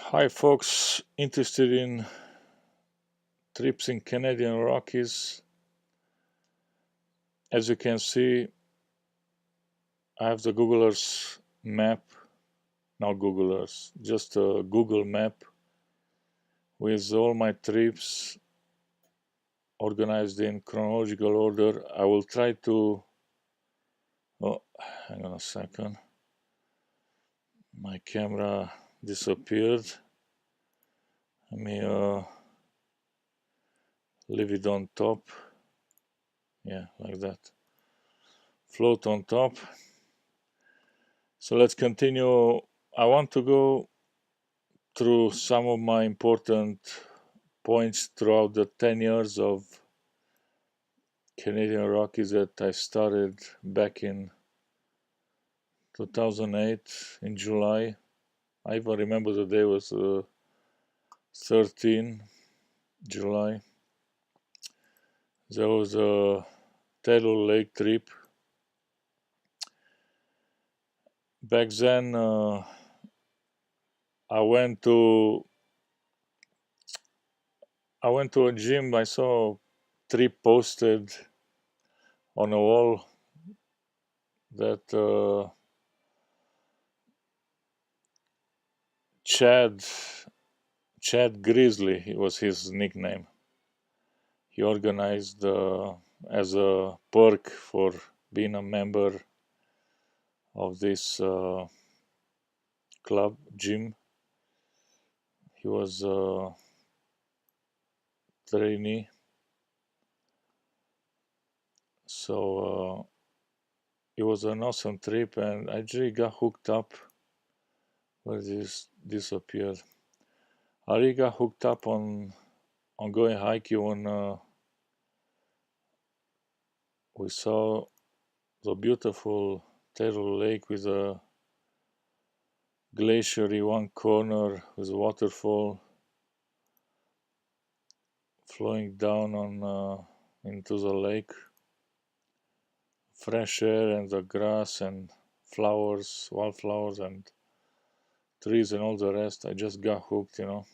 Hi folks, interested in trips in Canadian Rockies. As you can see, I have the Google Earth map, not Google Earth, just a Google map with all my trips organized in chronological order. I will try to, oh, hang on a second, my camera disappeared. Let me leave it on top, yeah, like that, float on top. So let's continue. I want to go through some of my important points throughout the 10 years of Canadian Rockies that I started back in 2008 in July. I even remember the day was 13 July. There was a Taylor Lake trip. Back then, I went to a gym. I saw a trip posted on a wall that Chad Grizzly, it was his nickname. He organized as a perk for being a member of this club gym. He was a trainee, so it was an awesome trip, and I really got hooked up. Where this disappeared? I really got hooked up on going hiking when we saw the beautiful Taylor Lake with a glacier in one corner with a waterfall flowing down on into the lake. Fresh air and the grass and flowers, wildflowers and trees and all the rest. I just got hooked, you know.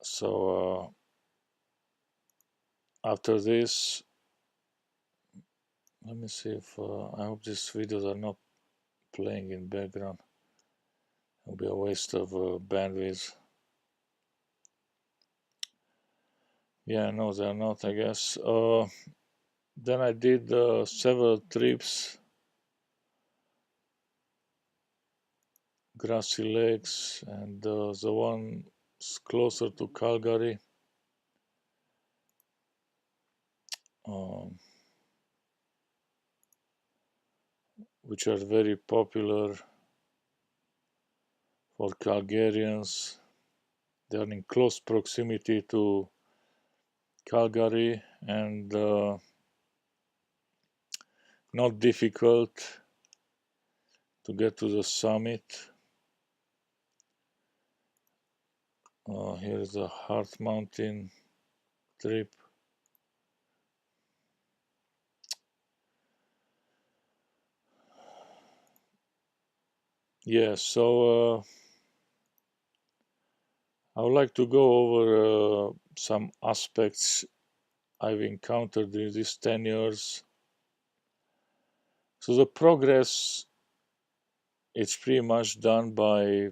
So after this, let me see if I hope these videos are not playing in background. It'll be a waste of bandwidth. Yeah, no, they're not, I guess. Then I did several trips, grassy lakes, and the one closer to Calgary. Which are very popular for Calgarians. They are in close proximity to Calgary and not difficult to get to the summit. Here is the Heart Mountain trip. Yeah, so I would like to go over some aspects I've encountered in these 10 years. So the progress it's pretty much done by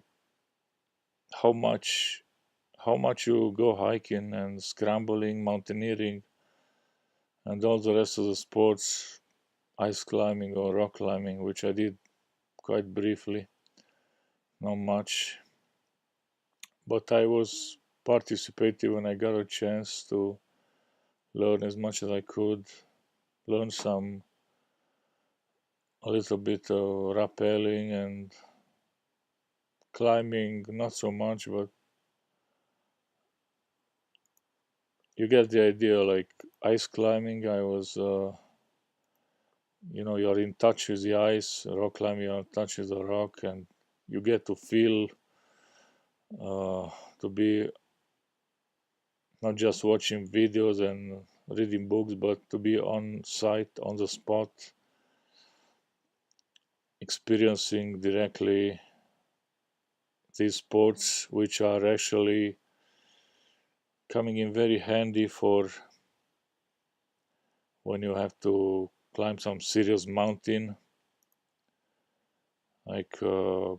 how much you go hiking and scrambling, mountaineering, and all the rest of the sports, ice climbing or rock climbing, which I did quite briefly, not much. But I was participating when I got a chance to learn as much as I could, learn a little bit of rappelling and climbing, not so much, but you get the idea. Like ice climbing, I was you're in touch with the ice. Rock climbing, you're in touch with the rock, and you get to feel to be not just watching videos and reading books, but to be on site, on the spot, experiencing directly these sports, which are actually coming in very handy for when you have to climb some serious mountain, like the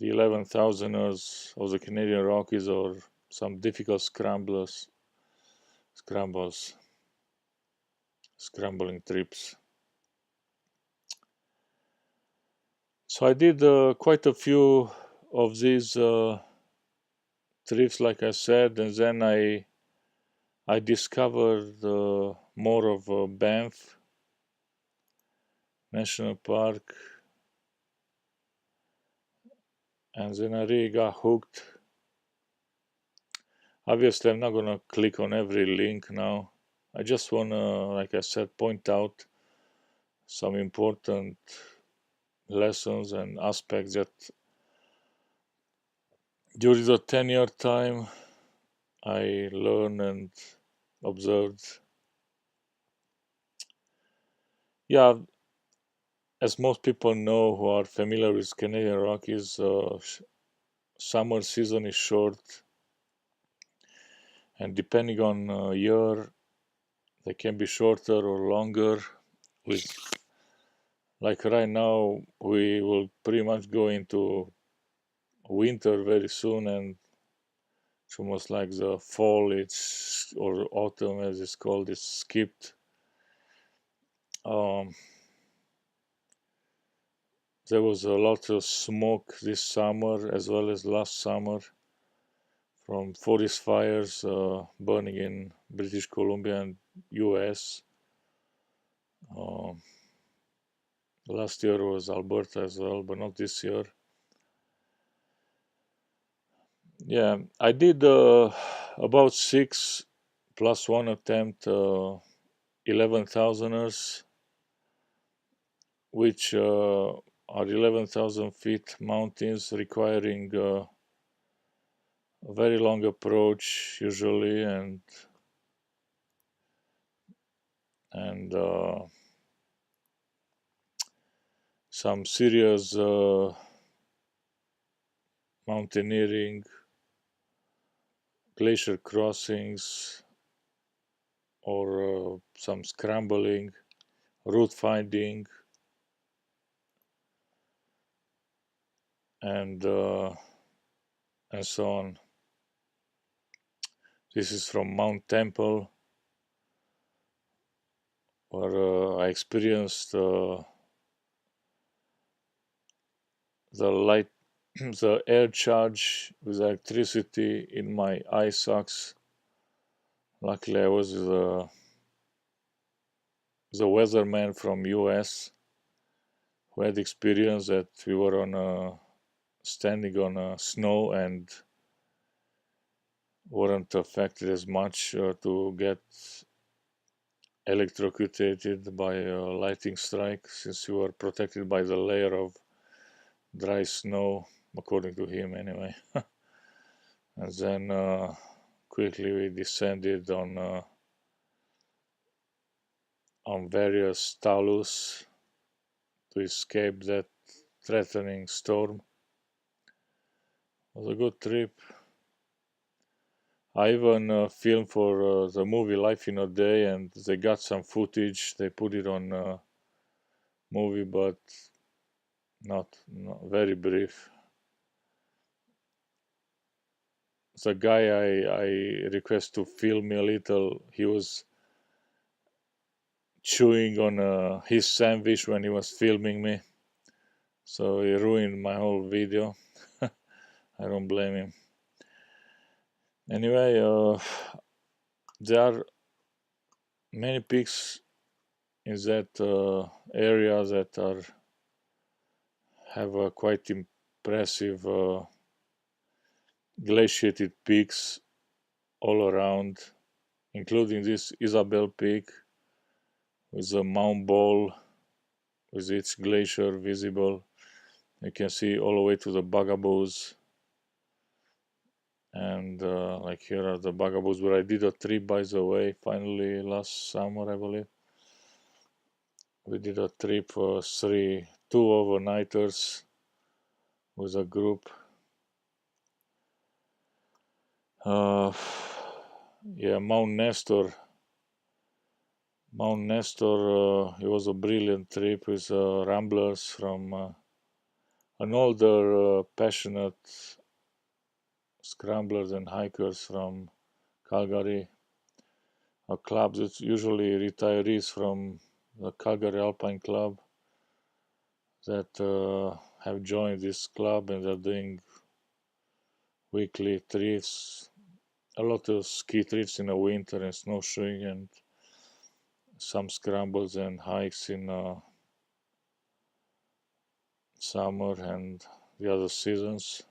11,000ers of the Canadian Rockies, or some difficult scrambles, scrambling trips. So I did quite a few of these trips, like I said, and then I discovered more of Banff National Park, and then I really got hooked. Obviously, I'm not gonna click on every link now. I just wanna, like I said, point out some important lessons and aspects that during the 10-year time I learned and observed. Yeah, as most people know who are familiar with Canadian Rockies, summer season is short, and depending on year, they can be shorter or longer. With like right now, we will pretty much go into winter very soon, and it's almost like the fall, it's or autumn as it's called, is skipped. Um, there was a lot of smoke this summer as well as last summer from forest fires burning in British Columbia and US. Last year was Alberta as well, but not this year. Yeah, I did about 6 plus 1 attempt 11,000ers, which are 11,000 feet mountains requiring a very long approach usually, and some serious mountaineering, glacier crossings, or some scrambling, route finding, and so on. This is from Mount Temple, where I experienced the light, the air charge with electricity in my eye socks. Luckily, I was the weatherman from US who had experience that we were on standing on snow and weren't affected as much to get electrocuted by a lightning strike, since we were protected by the layer of dry snow, according to him anyway. And then quickly we descended on various talus to escape that threatening storm. It was a good trip. I even filmed for the movie Life in a Day, and they got some footage. They put it on movie, but not very brief. The guy I request to film me a little, he was chewing on his sandwich when he was filming me, so he ruined my whole video. I don't blame him. Anyway, there are many peaks in that area that have a quite impressive glaciated peaks all around, including this Isabel Peak with the Mount Ball with its glacier visible. You can see all the way to the Bugaboos, and like here are the Bugaboos, where I did a trip, by the way, finally last summer, I believe. We did a trip for two overnighters with a group. Uh, yeah, Mount Nestor. Mount Nestor, it was a brilliant trip with ramblers from an older, passionate scramblers and hikers from Calgary, a club that's usually retirees from the Calgary Alpine Club that have joined this club and are doing weekly trips, a lot of ski trips in the winter and snowshoeing, and some scrambles and hikes in summer and the other seasons.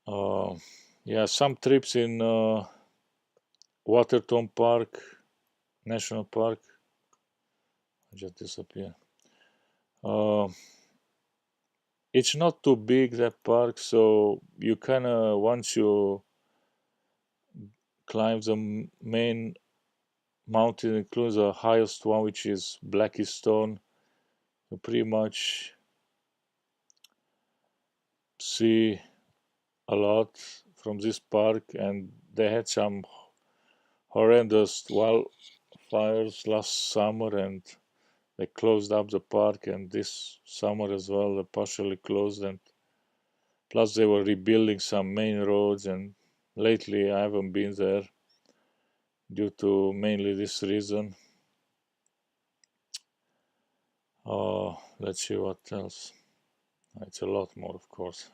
Uh, yeah, some trips in Waterton Park, National Park. I just disappear. Uh, it's not too big, that park, so you kind of, once you climb the main mountain, includes the highest one, which is Blackistone, you pretty much see a lot from this park. And they had some horrendous wildfires last summer, and they closed up the park, and this summer as well they partially closed, and plus they were rebuilding some main roads, and lately I haven't been there due to mainly this reason. Let's see what else. It's a lot more, of course.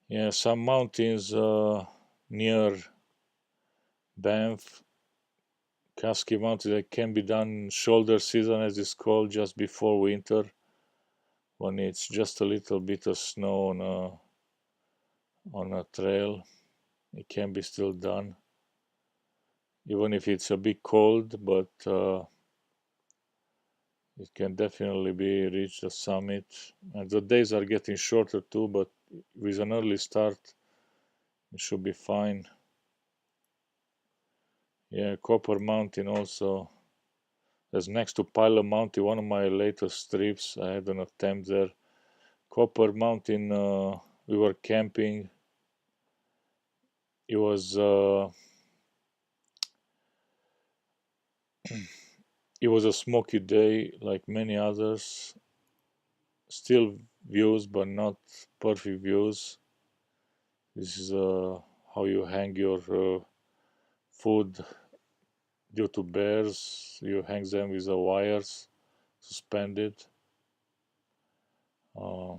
Yeah, some mountains near Banff, Kasky Mountain, that can be done shoulder season, as it's called, just before winter, when it's just a little bit of snow on a trail. It can be still done, even if it's a bit cold, but it can definitely be reached the summit. And the days are getting shorter too, but with an early start, it should be fine. Yeah, Copper Mountain also. That's next to Pilot Mountain, one of my latest trips. I had an attempt there. Copper Mountain, we were camping. It was it was a smoky day, like many others. Still views, but not perfect views. This is how you hang your food due to bears. You hang them with the wires suspended. Uh,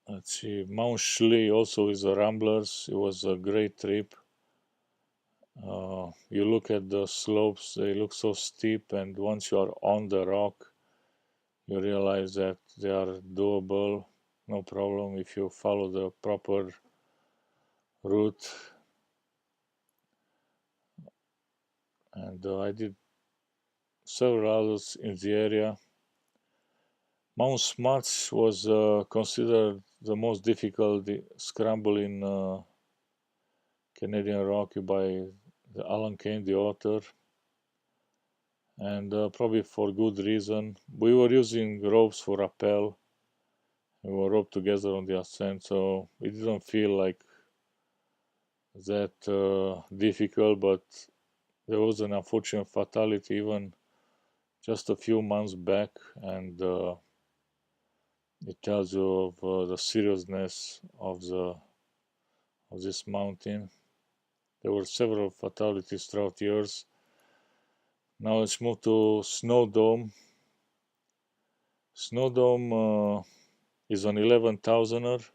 let's see, Mount Schley also with the Ramblers. It was a great trip. You look at the slopes; they look so steep, and once you are on the rock, you realize that they are doable, no problem if you follow the proper route. And I did several others in the area. Mount Smuts was considered the most difficult scramble in Canadian Rocky by the Alan Kane, the author, and probably for good reason. We were using ropes for rappel. We were roped together on the ascent, so it didn't feel like that difficult, but there was an unfortunate fatality even just a few months back, and it tells you of the seriousness of this mountain. There were several fatalities throughout years. Now let's move to Snow Dome. Snow Dome is an 11,000er,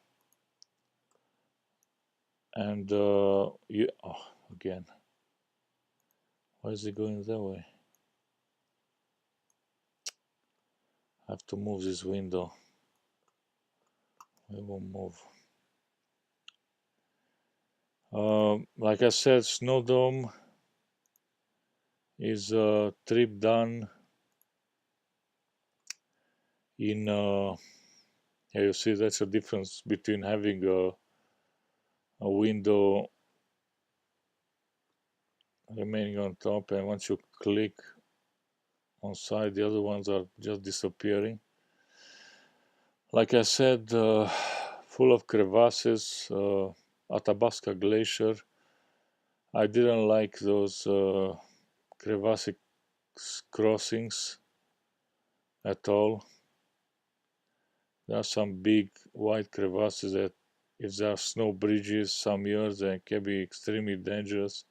and again, why is it going that way? I have to move this window. It won't move. Like I said, Snow Dome is a trip done in. Yeah, you see, that's a difference between having a window remaining on top, and once you click on site. The other ones are just disappearing. Like I said, full of crevasses. Athabasca Glacier. I didn't like those crevasse crossings at all. There are some big white crevasses that, if there are snow bridges some years, they can be extremely dangerous.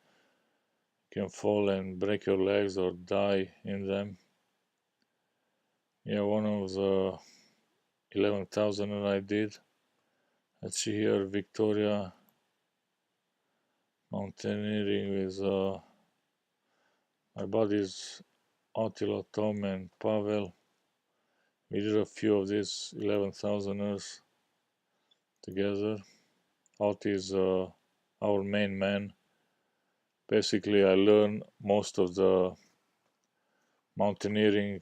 You can fall and break your legs or die in them. Yeah, one of the 11,000 that I did. Let's see here, Victoria mountaineering with my buddies Attila, Tom, and Pavel. We did a few of these 11,000ers together. Ot is our main man. Basically, I learned most of the mountaineering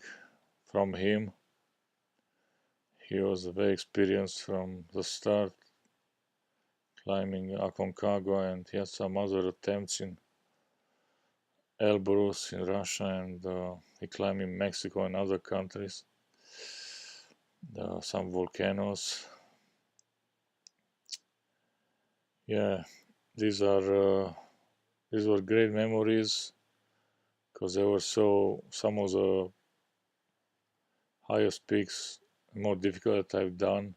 from him. He was very experienced from the start, climbing Aconcagua, and he had some other attempts in Elbrus in Russia, and he climbed in Mexico and other countries. Some volcanoes. Yeah, these were great memories because they were some of the highest peaks, more difficult that I've done.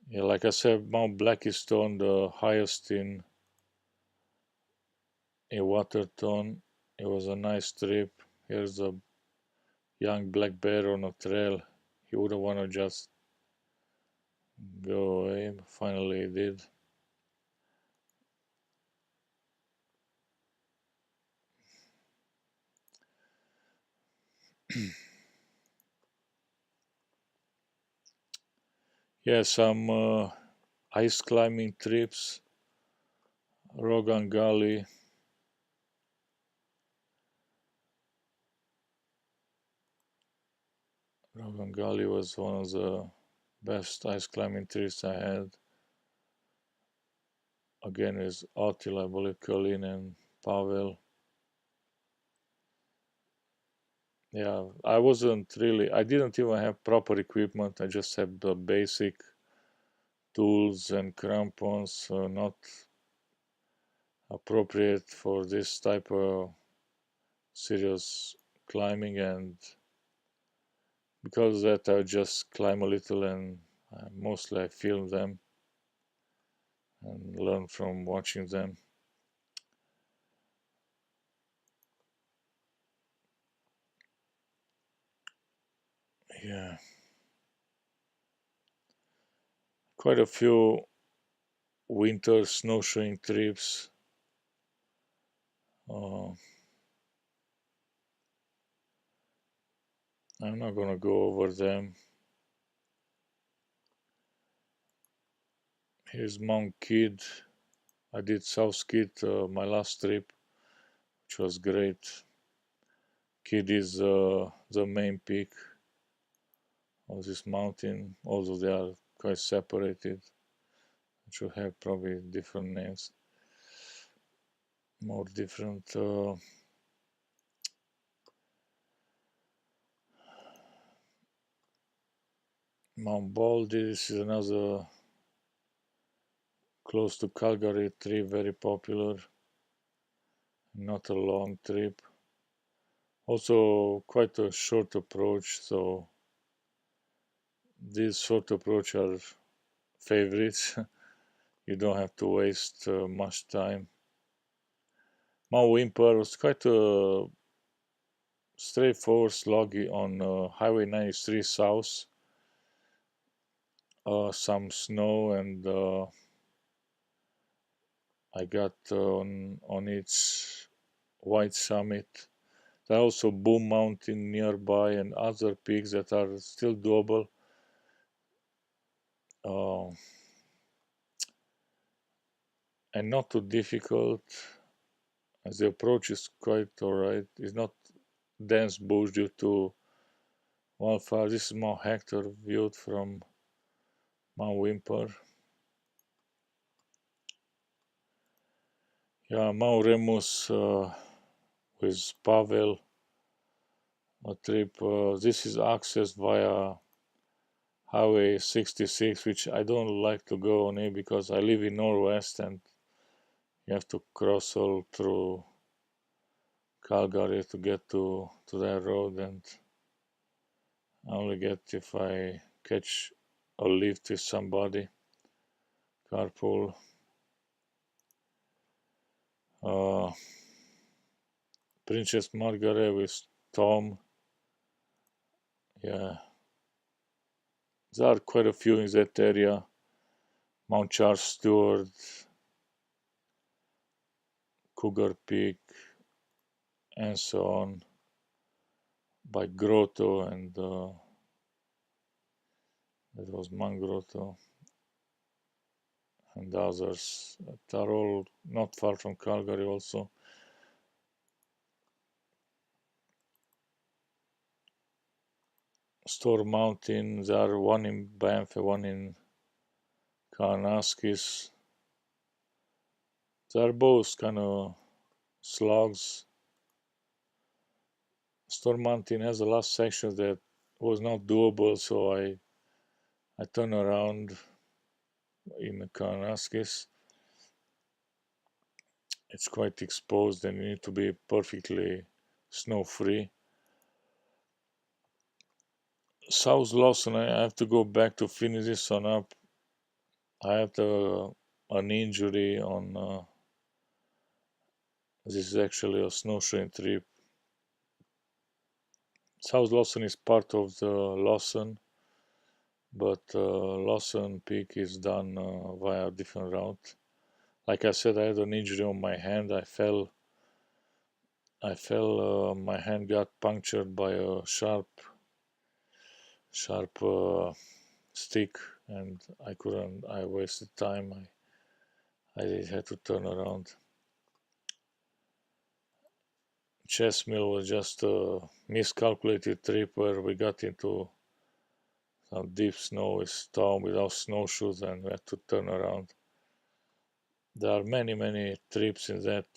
Yeah, like I said, Mount Blackistone, the highest in Waterton. It was a nice trip. Here's a young black bear on a trail. He wouldn't want to just go away, but finally he did. Yeah, some ice climbing trips. Rogan Gully. Rogan Gully was one of the best ice climbing trips I had. Again, with Attila, I believe, Colin, and Pavel. Yeah, I didn't even have proper equipment. I just had the basic tools and crampons, so not appropriate for this type of serious climbing. And because of that, I just climb a little, and mostly I film them and learn from watching them. Yeah, quite a few winter snowshoeing trips. Uh, I'm not gonna go over them. Here's Mount Kidd. I did South Kidd, my last trip, which was great. Kidd is the main peak of this mountain, although they are quite separated. It should have probably different names, more different. Mount Baldy, this is another close to Calgary trip, very popular. Not a long trip. Also, quite a short approach, so these short approach are favorites. You don't have to waste much time. Mount Wimper was quite a straightforward sloggy on Highway 93 South. Some snow, and I got on its white summit. There are also Boom Mountain nearby and other peaks that are still doable. Uh, and not too difficult, as the approach is quite alright. It's not dense bush due to wildfire. This is Mount Hector viewed from Mount Wimper. Yeah, Mount Remus with Pavel, a trip. This is accessed via Highway 66, which I don't like to go on it because I live in Norwest and you have to cross all through Calgary to get to that road, and I only get if I catch a lift with somebody, carpool. Uh, Princess Margaret with Tom. Yeah, there are quite a few in that area. Mount Charles Stewart, Cougar Peak, and so on. By Grotto, and that was Mangrotto, and others that are all not far from Calgary also. Store Mountain, there are one in Banff, one in Karnaskis. They are both kind of slugs. Store Mountain has a last section that was not doable, so I turned around in Karnaskis. It's quite exposed and you need to be perfectly snow free. South Lawson, I have to go back to finish this one up. I had an injury on. This is actually a snowshoeing trip. South Lawson is part of the Lawson, but Lawson Peak is done via a different route. Like I said, I had an injury on my hand. I fell. My hand got punctured by a sharp stick, and I couldn't. I wasted time. I had to turn around. Chess Mill was just a miscalculated trip where we got into some deep snow with storm without snowshoes and we had to turn around. There are many trips in that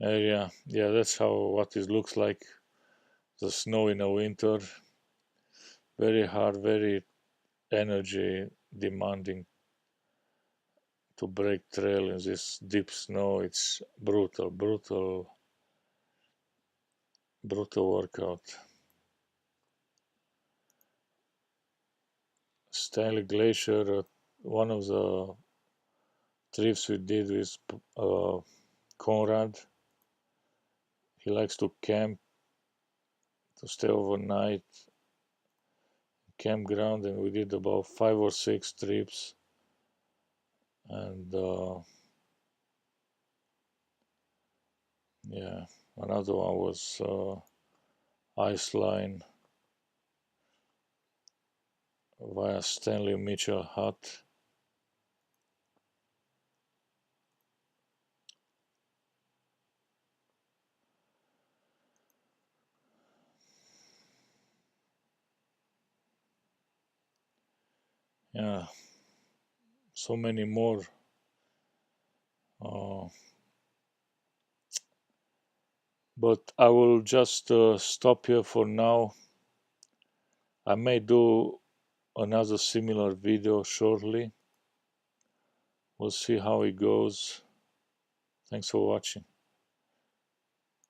area. Yeah, that's how what it looks like. The snow in the winter. Very hard, very energy demanding to break trail in this deep snow. It's brutal workout. Stanley Glacier, one of the trips we did with Conrad. He likes to camp, to stay overnight, campground, and we did about 5 or 6 trips. And yeah, another one was Ice Line via Stanley Mitchell Hut. Yeah, so many more. But I will just stop here for now. I may do another similar video shortly. We'll see how it goes. Thanks for watching.